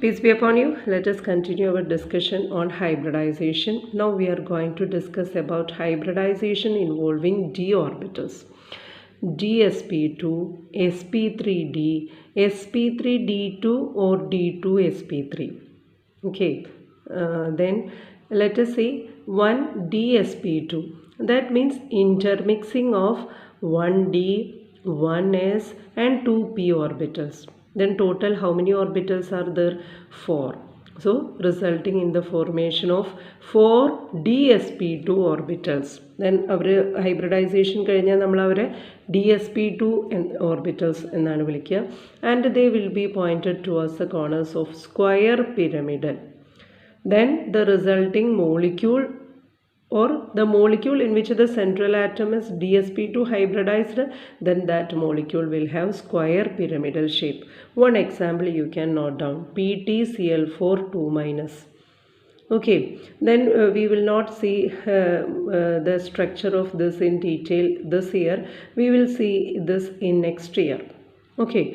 Peace be upon you. Let us continue our discussion on hybridization. Now we are going to discuss about hybridization involving d orbitals. dsp2, sp3d, sp3d2 or d2sp3. Okay. Then let us say 1 dsp2. That means intermixing of 1d, 1s and 2p orbitals. Then total how many orbitals are there? 4. So resulting in the formation of 4 dsp2 orbitals. Then our hybridization കഴിഞ്ഞാൽ നമ്മൾ അവരെ dsp2 orbitals എന്നാണ് വിളിക്കുക. And they will be pointed towards the corners of square pyramidal. Then the resulting molecule or the molecule in which the central atom is dsp2 hybridized, then that molecule will have square pyramidal shape. One example you can note down: PtCl4 2-. Okay, then we will not see the structure of this in detail this year. We will see this in next year. Okay,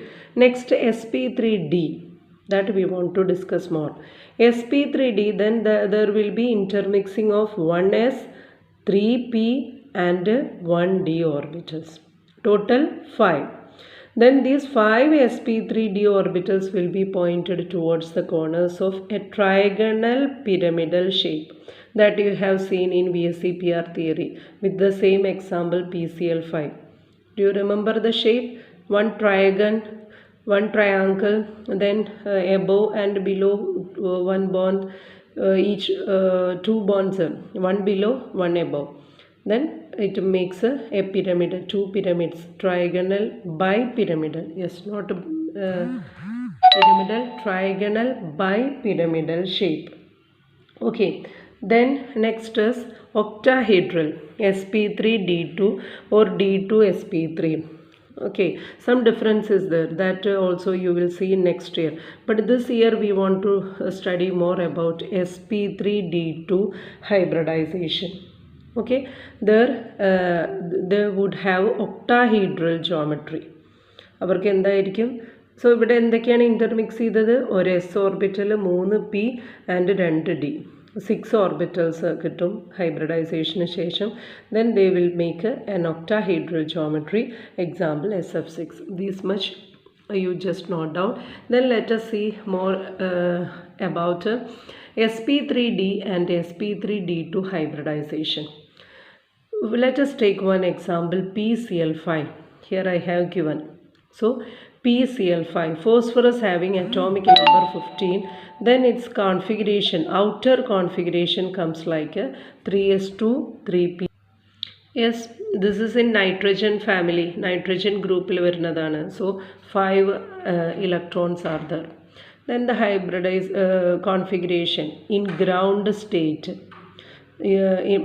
next sp3d, that we want to discuss more. sp3d, then there will be intermixing of 1s, 3p and 1d orbitals. Total 5. Then these 5 sp3d orbitals will be pointed towards the corners of a trigonal pyramidal shape that you have seen in VSEPR theory with the same example PCl5. Do you remember the shape? One trigon, one triangle, then above and below one bond, each 2 bonds, one below, one above. Then it makes a pyramid, 2 pyramids, trigonal bipyramidal. Yes, not pyramidal, trigonal bipyramidal shape. Okay, then next is octahedral, sp3d2 or d2sp3. Okay, some difference is there, that also you will see next year, but this year we want to study more about sp3d2 hybridization. Okay, they would have octahedral geometry. അവർക്ക് എന്തായിരിക്കും? So ഇവിടെ എന്തൊക്കെയാണ് intermix ചെയ്തത്? ഒരു S orbital, 3p and 2d, 6 orbitals കിട്ടും ഹൈബ്രിഡൈസേഷന് ശേഷം. Then they will make an octahedral geometry, example SF6. This much you just note down. Then let us see more about sp3d and sp3d2 hybridization. Let us take one example, PCl5. Here I have given. So PCl5, phosphorus having atomic number 15, then its configuration, outer configuration comes like 3s2 3p. Yes, this is in nitrogen family, nitrogen group il varunadana. So 5 electrons are there. Then the hybridized configuration in ground state.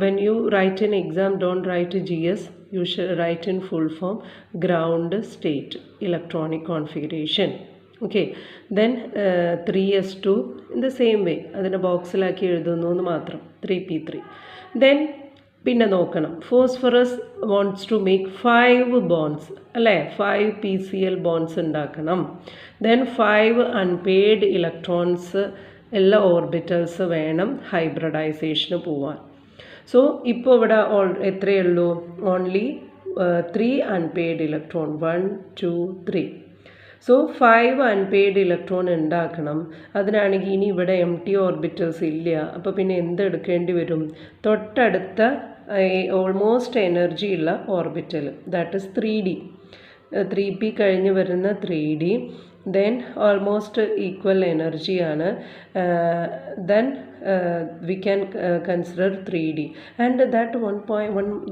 When you write in exam, don't write GS, you should write in full form, ground state electronic configuration. Okay, then 3s2 in the same way, adina box ilaki ezhudunnu ennu matram, 3p3. Then pinne nokkanam, phosphorus wants to make 5 bonds alle, 5 PCl bonds undakkanam. Then 5 unpaired electrons എല്ലാ ഓർബിറ്റൽസ് വേണം ഹൈബ്രിഡൈസേഷന് പോവാൻ. So ഇപ്പോൾ ഇവിടെ എത്രയേ ഉള്ളൂ? Only 3 unpaired electron, 1 2 3. So 5 unpaired electron ഉണ്ടാക്കണം. അതിനാണെങ്കിൽ ഇനി ഇവിടെ എം ടി ഓർബിറ്റൽസ് ഇല്ല. അപ്പോൾ പിന്നെ എന്തെടുക്കേണ്ടി വരും? തൊട്ടടുത്ത ഓൾമോസ്റ്റ് എനർജി ഉള്ള orbital, that is 3d, 3p കഴിഞ്ഞ് വരുന്ന 3d, then almost equal energy ആണ്. Then we can consider 3d, and that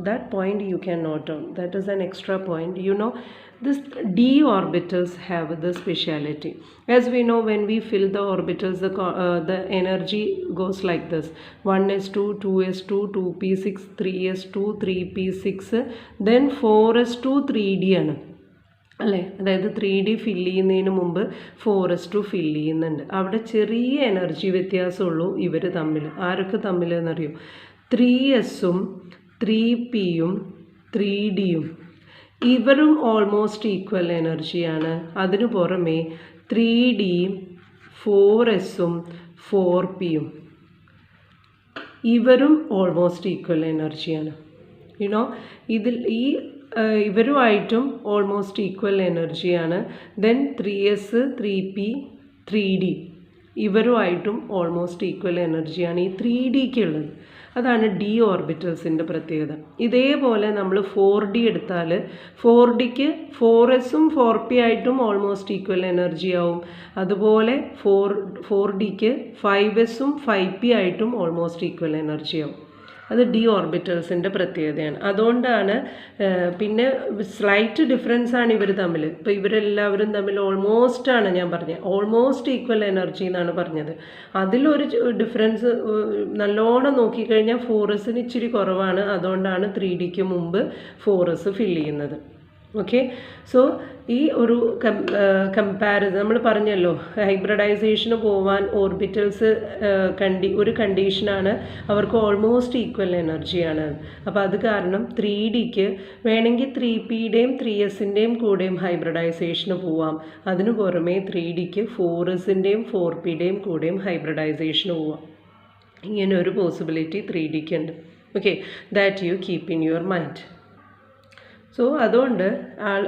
that point you can note down, that is an extra point. You know, this d orbitals have the speciality. As we know, when we fill the orbitals, the energy goes like this: 1s2 2s2 2p6 3s2 3p6, then 4s2 3d ആണ് അല്ലേ? അതായത് 3d fill ചെയ്യുന്നതിന് മുമ്പ് 4s2 fill ചെയ്യുന്നുണ്ട്. അവിടെ ചെറിയ energy വ്യത്യാസമുള്ളൂ ഇവർ തമ്മിൽ. ആരൊക്കെ തമ്മിൽ എന്നറിയോ? 3sഉം 3pയും 3dയും ഇവരും ഓൾമോസ്റ്റ് ഈക്വൽ എനർജിയാണ്. അതിനു പുറമെ 3d 4sഉം 4pയും ഇവരും ഓൾമോസ്റ്റ് ഈക്വൽ എനർജിയാണ്. യുനോ ഇതിൽ ഇവരുമായിട്ടും ഓൾമോസ്റ്റ് ഈക്വൽ എനർജിയാണ്. ദെൻ 3s 3p 3d ഇവരുമായിട്ടും ഓൾമോസ്റ്റ് ഈക്വൽ എനർജിയാണ് ഈ 3dക്ക് ഉള്ളത്. അതാണ് ഡി ഓർബിറ്റൽസിൻ്റെ പ്രത്യേകത. ഇതേപോലെ നമ്മൾ 4d എടുത്താൽ 4dക്ക് 4sഉം 4p ആയിട്ടും ഓൾമോസ്റ്റ് ഈക്വൽ എനർജി ആവും. അതുപോലെ 4dക്ക് 5sഉം 5p ആയിട്ടും ഓൾമോസ്റ്റ് ഈക്വൽ എനർജി ആവും. അത് ഡി ഓർബിറ്റൽസിൻ്റെ പ്രത്യേകതയാണ്. അതുകൊണ്ടാണ് പിന്നെ സ്ലൈറ്റ് ഡിഫറൻസ് ആണ് ഇവർ തമ്മിൽ. ഇപ്പോൾ ഇവരെല്ലാവരും തമ്മിൽ ഓൾമോസ്റ്റ് ആണ് ഞാൻ പറഞ്ഞത്, ഓൾമോസ്റ്റ് ഈക്വൽ എനർജി എന്നാണ് പറഞ്ഞത്. അതിലൊരു ഡിഫറൻസ് നല്ലോണം നോക്കിക്കഴിഞ്ഞാൽ 4sന് ഇച്ചിരി കുറവാണ്. അതുകൊണ്ടാണ് 3dക്ക് മുമ്പ് 4s ഫില്ല് ചെയ്യുന്നത്. ഓക്കെ, സോ ഈ ഒരു കമ്പാരിസൺ നമ്മൾ പറഞ്ഞല്ലോ, ഹൈബ്രിഡൈസേഷന് പോവാൻ ഓർബിറ്റൽസ് ഒരു കണ്ടീഷനാണ് അവർക്ക് ഓൾമോസ്റ്റ് ഈക്വൽ എനർജിയാണ്. അപ്പോൾ അത് കാരണം 3dക്ക് വേണമെങ്കിൽ 3pയുടെയും 3sൻ്റെയും കൂടെയും ഹൈബ്രിഡൈസേഷന് പോവാം. അതിനു പുറമെ 3dക്ക് 4sൻ്റെയും 4pയുടെയും കൂടെയും ഹൈബ്രിഡൈസേഷന് പോവാം. ഇങ്ങനെ ഒരു പോസിബിലിറ്റി 3dക്ക് ഉണ്ട്. Okay, that you keep in your mind. So അതുകൊണ്ട്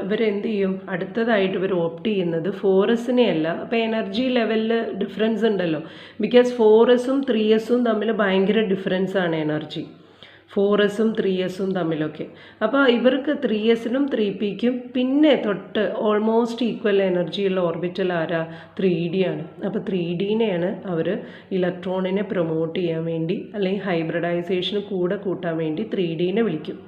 ഇവരെന്ത് ചെയ്യും, അടുത്തതായിട്ട് ഇവർ ഓപ്റ്റ് ചെയ്യുന്നത് 4sനെ അല്ല. അപ്പോൾ എനർജി ലെവലിൽ ഡിഫറൻസ് ഉണ്ടല്ലോ, ബിക്കോസ് 4sഉം 3sഉം തമ്മിൽ ഭയങ്കര ഡിഫറൻസ് ആണ് എനർജി, 4sഉം 3sഉം തമ്മിലൊക്കെ. അപ്പോൾ ഇവർക്ക് 3sനും 3pയ്ക്കും പിന്നെ തൊട്ട് ഓൾമോസ്റ്റ് ഈക്വൽ എനർജിയുള്ള ഓർബിറ്റൽ ആരാ, 3d ആണ്. അപ്പോൾ 3dനെയാണ് അവർ ഇലക്ട്രോണിനെ പ്രൊമോട്ട് ചെയ്യാൻ വേണ്ടി അല്ലെങ്കിൽ ഹൈബ്രിഡൈസേഷന് കൂടെ കൂട്ടാൻ വേണ്ടി 3dനെ വിളിക്കും.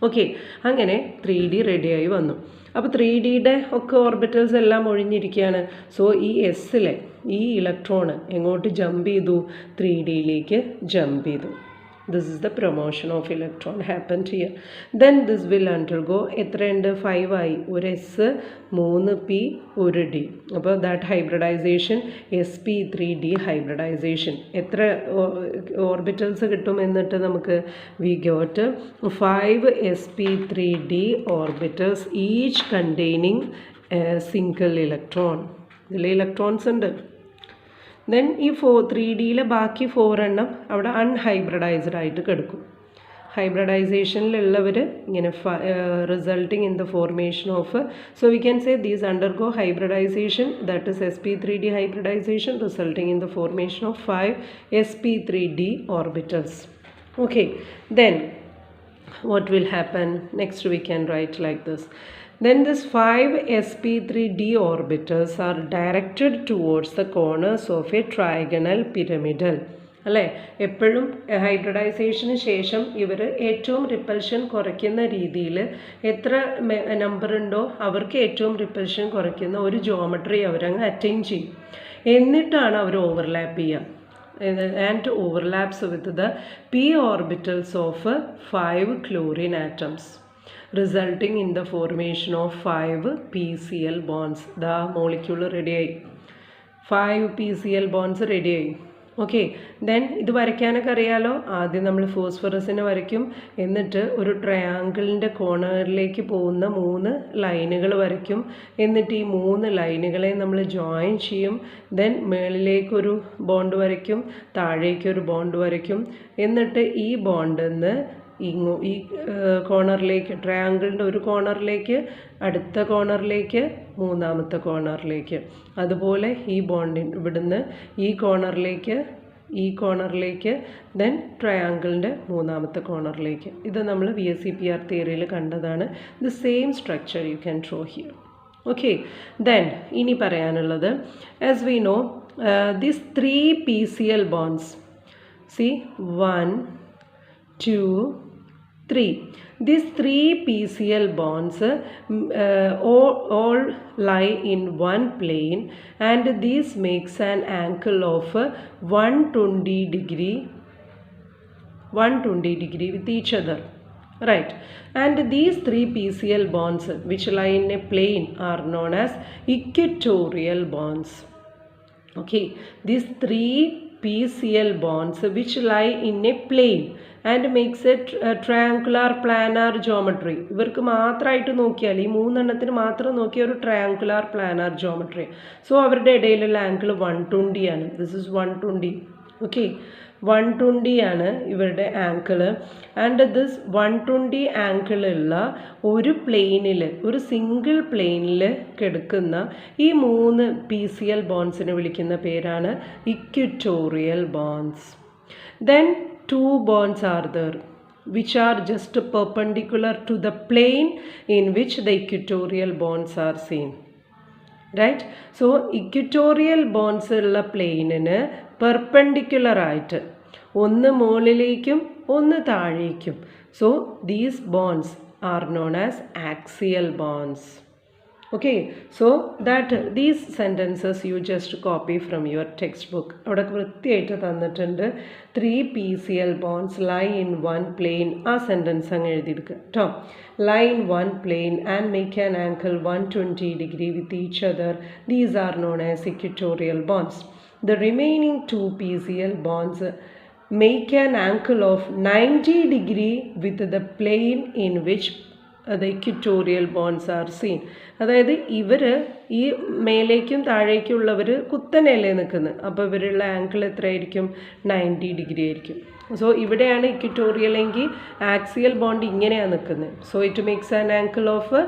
ഓക്കെ, അങ്ങനെ 3d റെഡിയായി വന്നു. അപ്പോൾ 3dയുടെ ഒക്കെ ഓർബിറ്റൽസ് എല്ലാം ഒഴിഞ്ഞിരിക്കുകയാണ്. സോ ഈ എസ്സിലെ ഈ ഇലക്ട്രോൺ എങ്ങോട്ട് ജമ്പ് ചെയ്തു, 3dയിലേക്ക് ജമ്പ് ചെയ്തു. This is the promotion of electron happened here. Then this will undergo എത്രയുണ്ട്, 5 ആയി, ഒരു s 3p 1d. അപ്പോൾ ദാറ്റ് ഹൈബ്രിഡൈസേഷൻ sp3d ഹൈബ്രിഡൈസേഷൻ. എത്ര ഓർബിറ്റൽസ് കിട്ടും എന്നിട്ട് നമുക്ക് we got 5 sp3d orbitals each containing single electron. ഇതിൽ ഇലക്ട്രോൺസ് ഉണ്ട്. ദെൻ ഈ 3dയിലെ ബാക്കി 4 എണ്ണം അവിടെ അൺഹൈബ്രിഡൈസ്ഡ് ആയിട്ട് കിടക്കും. ഹൈബ്രിഡൈസേഷനിലുള്ളവർ ഇങ്ങനെ resulting in the formation of, so we can say these undergo hybridisation, that is sp3d hybridisation resulting in the formation of 5 sp3d orbitals. Okay, then what will happen next? We can write like this. Then this 5 sp3d orbitals are directed towards the corners of a trigonal pyramidal. അല്ലേ, എപ്പോഴും ഹൈബ്രിഡൈസേഷന് ശേഷം ഇവർ ഏറ്റവും repulsion കുറയ്ക്കുന്ന രീതിയിൽ എത്ര number ഉണ്ടോ അവർക്ക് ഏറ്റവും റിപ്പൽഷൻ കുറയ്ക്കുന്ന ഒരു ജോമെട്രി അവരങ്ങ് അറ്റൈൻ ചെയ്യും. എന്നിട്ടാണ് അവർ ഓവർലാപ്പ് ചെയ്യുക. And overlaps with the p orbitals of 5 chlorine atoms, resulting in the formation of 5 PCl bonds. The molecule ready ആയി, 5 PCl bonds ready ആയി. ഓക്കെ, ദെൻ ഇത് വരയ്ക്കാനൊക്കെ അറിയാലോ. ആദ്യം നമ്മൾ ഫോസ്ഫറസിനെ വരയ്ക്കും, എന്നിട്ട് ഒരു ട്രയാങ്കിളിൻ്റെ കോർണറിലേക്ക് പോകുന്ന 3 ലൈനുകൾ വരയ്ക്കും. എന്നിട്ട് ഈ 3 ലൈനുകളെ നമ്മൾ ജോയിൻ ചെയ്യും. ദെൻ മുകളിലേക്കൊരു ബോണ്ട് വരയ്ക്കും, താഴേക്കൊരു ബോണ്ട് വരയ്ക്കും. എന്നിട്ട് ഈ ബോണ്ടിൽ നിന്ന് ഈ കോർണറിലേക്ക്, ട്രയാങ്കിളിൻ്റെ ഒരു കോർണറിലേക്ക്, അടുത്ത കോർണറിലേക്ക്, മൂന്നാമത്തെ കോർണറിലേക്ക്, അതുപോലെ ഈ ബോണ്ടിന് ഇവിടുന്ന് ഈ കോർണറിലേക്ക് ദെൻ ട്രയാങ്കിളിൻ്റെ മൂന്നാമത്തെ കോർണറിലേക്ക്. ഇത് നമ്മൾ VSEPR തിയറിയിൽ കണ്ടതാണ്. The same structure you can draw here. Okay, then ഇനി പറയാനുള്ളത്, as we know this 3 PCl bonds, see 1 2 3. These 3 PCl bonds all lie in one plane, and this makes an angle of 120 degree with each other, right? And these 3 PCl bonds which lie in a plane are known as equatorial bonds. Okay, these 3 PCl bonds which lie in a plane and makes a triangular planar geometry. ഇവർക്ക് മാത്രമായിട്ട് നോക്കിയാൽ ഈ മൂന്നെണ്ണത്തിന് മാത്രം നോക്കിയ ഒരു triangular planar geometry. So അവരുടെ ഇടയിലുള്ള angle 120 ആണ്. This is 120. Okay, 120 ആണ് ഇവരുടെ ആംഗിൾ. ആൻഡ് ദിസ് 120 ആംഗിളുള്ള ഒരു പ്ലെയിനിൽ, ഒരു സിംഗിൾ പ്ലെയിനിൽ കിടക്കുന്ന ഈ 3 PCl ബോൺസിനെ വിളിക്കുന്ന പേരാണ് equatorial bonds. Then 2 bonds are there which are just perpendicular to the plane in which the equatorial bonds are seen. Right? So equatorial bonds ഉള്ള പ്ലെയിനിന് പെർപെൻഡിക്കുലർ ആയിട്ട് ഒന്ന് മുകളിലേക്കും ഒന്ന് താഴേക്കും. So these bonds are known as axial bonds. Okay, so that these sentences you just copy from your textbook. അവിടെ വൃത്തിയായിട്ട് തന്നിട്ടുണ്ട്. 3 PCl bonds lie in one plane. ആ സെൻറ്റൻസ് അങ്ങ് എഴുതിയെടുക്കുക കേട്ടോ. Lie in one plane and make an angle 120 degree with each other. These are known as equatorial bonds. The remaining 2 PCl bonds make an angle of 90 degree with the plane in which the equatorial bonds are seen. അതായത് ഇവർ ഈ മേലേക്കും താഴേക്കുള്ളവർ കുത്തനെയല്ലേ നിൽക്കുന്നത്. അപ്പോൾ ഇവരുള്ള angle എത്രയായിരിക്കും? 90 degree ആയിരിക്കും. So ഇവിടെയാണ് equatorial എങ്കിൽ axial bond ഇങ്ങനെയാണ് നിൽക്കുന്നത്. So it makes an angle of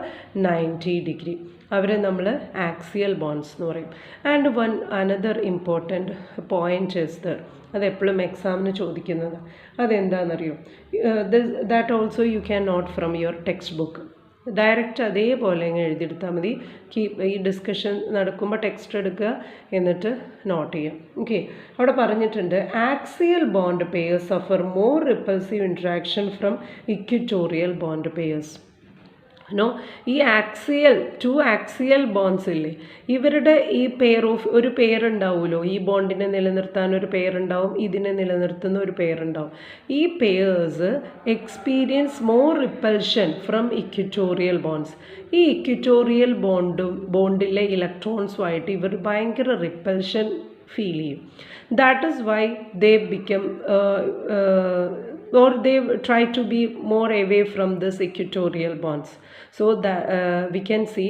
90 degree. അവരെ നമ്മൾ ആക്സിയൽ ബോൺസ് എന്ന് പറയും. And another important point is there. അതെപ്പോഴും എക്സാമിന് ചോദിക്കുന്നത് അതെന്താണെന്നറിയോ? That also you can note from your textbook. Direct അതേപോലെ അങ്ങ് എഴുതിയെടുത്താൽ മതി. ഈ ഡിസ്കഷൻ നടക്കുമ്പോൾ ടെക്സ്റ്റ് എടുക്കുക, എന്നിട്ട് നോട്ട് ചെയ്യാം. ഓക്കെ, അവിടെ പറഞ്ഞിട്ടുണ്ട് axial bond pairs suffer more repulsive interaction from equatorial bond pairs. No, ഈ ടു ആക്സിയൽ ബോൺസ് ഇല്ലേ, ഇവരുടെ ഈ പെയർ ഓഫ് ഒരു പെയറുണ്ടാവുമല്ലോ. ഈ ബോണ്ടിനെ നിലനിർത്താൻ ഒരു പെയറുണ്ടാവും, ഇതിനെ നിലനിർത്തുന്ന ഒരു പെയറുണ്ടാവും. ഈ pairs experience more repulsion from equatorial bonds. ഈ ഇക്വിറ്റോറിയൽ ബോണ്ടിലെ ഇലക്ട്രോൺസുമായിട്ട് ഇവർ ഭയങ്കര റിപ്പൽഷൻ ഫീൽ ചെയ്യും. That is why they become or they try to be more away from this equatorial bonds. So that we can see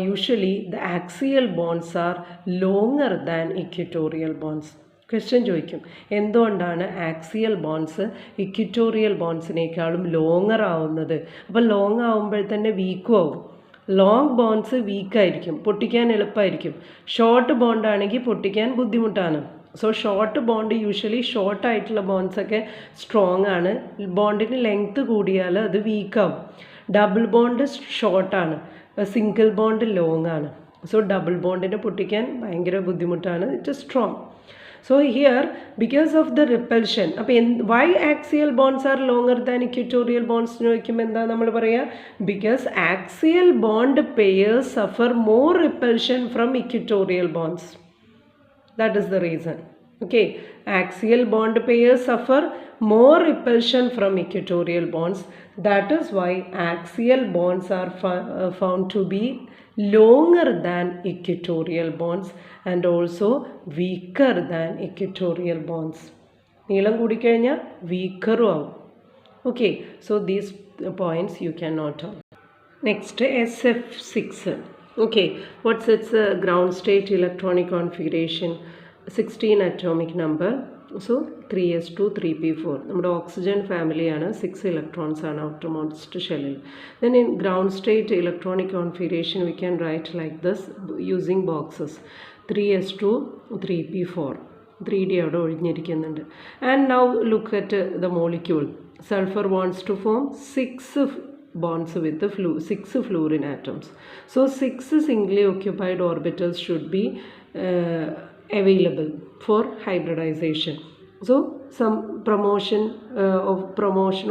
usually the axial bonds are longer than equatorial bonds. Question ചോദിക്കും, എന്തുകൊണ്ടാണ് axial bones equatorial ബോൺസിനേക്കാളും longer ആവുന്നത്? അപ്പോൾ long ആവുമ്പോൾ തന്നെ വീക്കും ആവും. Long bones വീക്കായിരിക്കും, പൊട്ടിക്കാൻ എളുപ്പമായിരിക്കും. Short ബോണ്ടാണെങ്കിൽ പൊട്ടിക്കാൻ ബുദ്ധിമുട്ടാണ്. സോ ഷോർട്ട് ബോണ്ട് യൂഷ്വലി ഷോർട്ടായിട്ടുള്ള ബോൺസൊക്കെ സ്ട്രോങ് ആണ്. ബോണ്ടിന് ലെങ്ത്ത് കൂടിയാൽ അത് വീക്കാവും. ഡബിൾ ബോണ്ട് ഷോർട്ടാണ്, സിംഗിൾ ബോണ്ട് ലോങ് ആണ്. സോ ഡബിൾ ബോണ്ടിനെ പൊട്ടിക്കാൻ ഭയങ്കര ബുദ്ധിമുട്ടാണ്. It is strong. So here because of the repulsion. അപ്പോൾ why axial bonds are longer than equatorial bonds എന്ന് ചോദിക്കുമ്പോൾ എന്താ നമ്മൾ പറയുക? Because axial bond pairs suffer more repulsion from equatorial bonds. That is the reason. Okay, axial bond pairs suffer more repulsion from equatorial bonds. That is why axial bonds are found to be longer than equatorial bonds and also weaker than equatorial bonds. നീളം കൂടിക്കഴിഞ്ഞാൽ വീക്കറും ആവും. Okay, so these points you can note down. Next, SF6. Okay, what's its ground state electronic configuration? 16 atomic number. So 3s2 3p4. നമ്മുടെ oxygen ഫാമിലിയാണ്. 6 electrons ആണ് outermost ഷെല്ലിൽ. Then in ground state electronic configuration we can write like this using boxes. 3s2 3p4. 3d അവിടെ ഒഴിഞ്ഞിരിക്കുന്നുണ്ട്. And now look at the molecule. Sulfur wants to form 6 bonds with the 6 fluorine atoms. So 6 singly occupied orbitals should be available for hybridization. So some promotion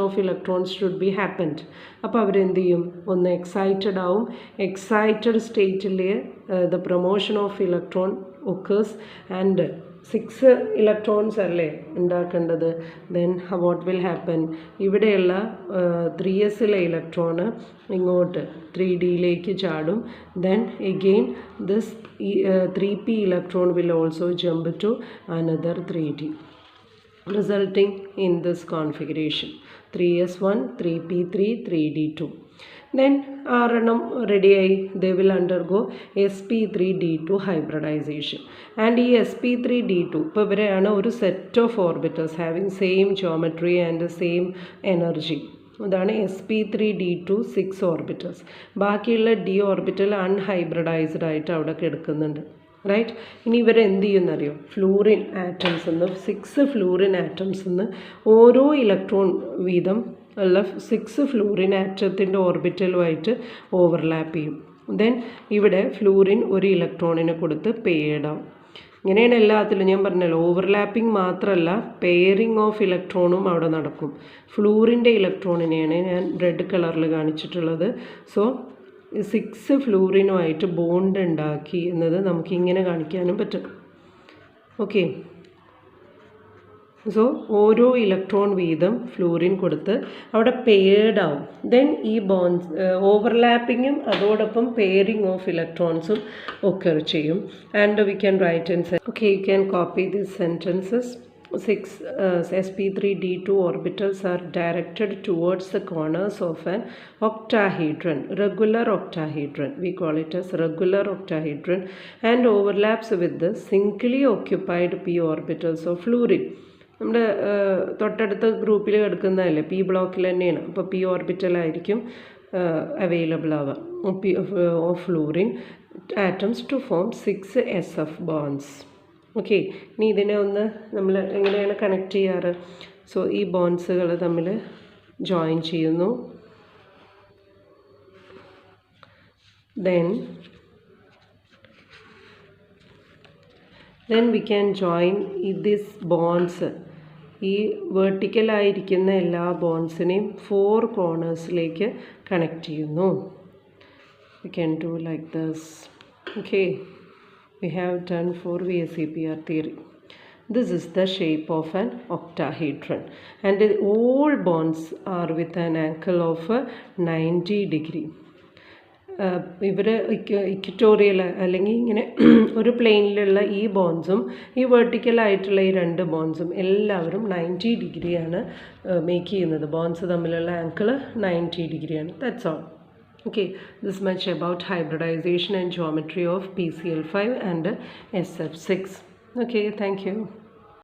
of electrons should be happened. അപ്പോൾ അവരെന്ത് ചെയ്യും? ഒന്ന് excited ആവും. Excited സ്റ്റേറ്റിൽ the promotion of electron occurs and 6 electrons അല്ലേ ഉണ്ടാക്കേണ്ടത്. Then what will happen, ഇവിടെയുള്ള 3sലെ electron ഇങ്ങോട്ട് 3dയിലേക്ക് ചാടും. Then again this 3p electron will also jump to another 3d, resulting in this configuration 3s1, 3p3, 3d2. Then ആറെണ്ണം റെഡിയായി. they will undergo sp3d2 hybridization. and ഈ sp3d2 ഇപ്പോൾ ഇവരെയാണ് ഒരു set of orbitals having same geometry and same energy. അതാണ് sp3d2 6 orbitals. ബാക്കിയുള്ള d orbital unhybridised ആയിട്ട് അവിടെ കിടക്കുന്നുണ്ട്. റൈറ്റ്. ഇനി ഇവരെന്ത് ചെയ്യുമെന്നറിയോ, ഫ്ലൂറിൻ ആറ്റംസ് നിന്ന് 6 ഫ്ലൂറിൻ ആറ്റംസ് നിന്ന് ഓരോ ഇലക്ട്രോൺ വീതം ഉള്ള 6 ഫ്ലൂറിൻ ആറ്റത്തിൻ്റെ ഓർബിറ്റലുമായിട്ട് ഓവർലാപ്പ് ചെയ്യും. ദെൻ ഇവിടെ ഫ്ലൂറിൻ ഒരു ഇലക്ട്രോണിനെ കൊടുത്ത് പെയർഡ് ആവും. ഇങ്ങനെയാണ് എല്ലാത്തിലും. ഞാൻ പറഞ്ഞല്ലോ, ഓവർലാപ്പിംഗ് മാത്രമല്ല പെയറിങ് ഓഫ് ഇലക്ട്രോണും അവിടെ നടക്കും. ഫ്ലൂറിൻ്റെ ഇലക്ട്രോണിനെയാണ് ഞാൻ റെഡ് കളറിൽ കാണിച്ചിട്ടുള്ളത്. സോ 6 ഫ്ലൂറിനുമായിട്ട് ബോണ്ട് ഉണ്ടാക്കി എന്നത് നമുക്കിങ്ങനെ കാണിക്കാനും പറ്റും. ഓക്കെ. സോ ഓരോ ഇലക്ട്രോൺ വീതം ഫ്ലൂറിൻ കൊടുത്ത് അവിടെ പെയർഡ് ആവും. ദെൻ ഈ ബോൺസ് ഓവർലാപ്പിങ്ങും അതോടൊപ്പം പെയറിങ് ഓഫ് ഇലക്ട്രോൺസും ഒക്കെ ചെയ്യും. And we can write in okay, you can copy these sentences. 6 sp3d2 orbitals are directed towards the corners of an octahedron, regular octahedron. We call it as regular octahedron, and overlaps with the singly occupied p orbitals of fluorine. നമ്മുടെ തൊട്ടടുത്ത ഗ്രൂപ്പിൽ കിടക്കുന്നതല്ലേ, P ബ്ലോക്കിൽ തന്നെയാണ്. അപ്പോൾ P ഓർബിറ്റലായിരിക്കും available ആവുക of fluorine atoms to form 6 sf bonds. Okay. ഇനി ഇതിനെ ഒന്ന് നമ്മൾ എങ്ങനെയാണ് കണക്ട് ചെയ്യാറ്? സോ ഈ ബോൺസുകൾ തമ്മിൽ ജോയിൻ ചെയ്യുന്നു. then we can join this bonds. ഈ വെർട്ടിക്കലായിരിക്കുന്ന എല്ലാ ബോൺസിനെയും 4 കോർണേഴ്സിലേക്ക് കണക്ട് ചെയ്യുന്നു. we can do like this. okay, we have done for VSEPR theory. This is the shape of an octahedron, and all bonds are with an angle of 90 degree. ഇവർ equatorial അല്ലെങ്കിൽ ഇങ്ങനെ ഒരു പ്ലെയിനിലുള്ള ഈ ബോൺസും ഈ വെർട്ടിക്കലായിട്ടുള്ള ഈ 2 ബോൺസും എല്ലാവരും 90 ഡിഗ്രിയാണ് മേക്ക് ചെയ്യുന്നത്. ബോൺസ് തമ്മിലുള്ള ആംഗിൾ 90 ഡിഗ്രിയാണ്. That's all. Okay, this much about hybridization and geometry of PCl5 and SF6. Okay, thank you.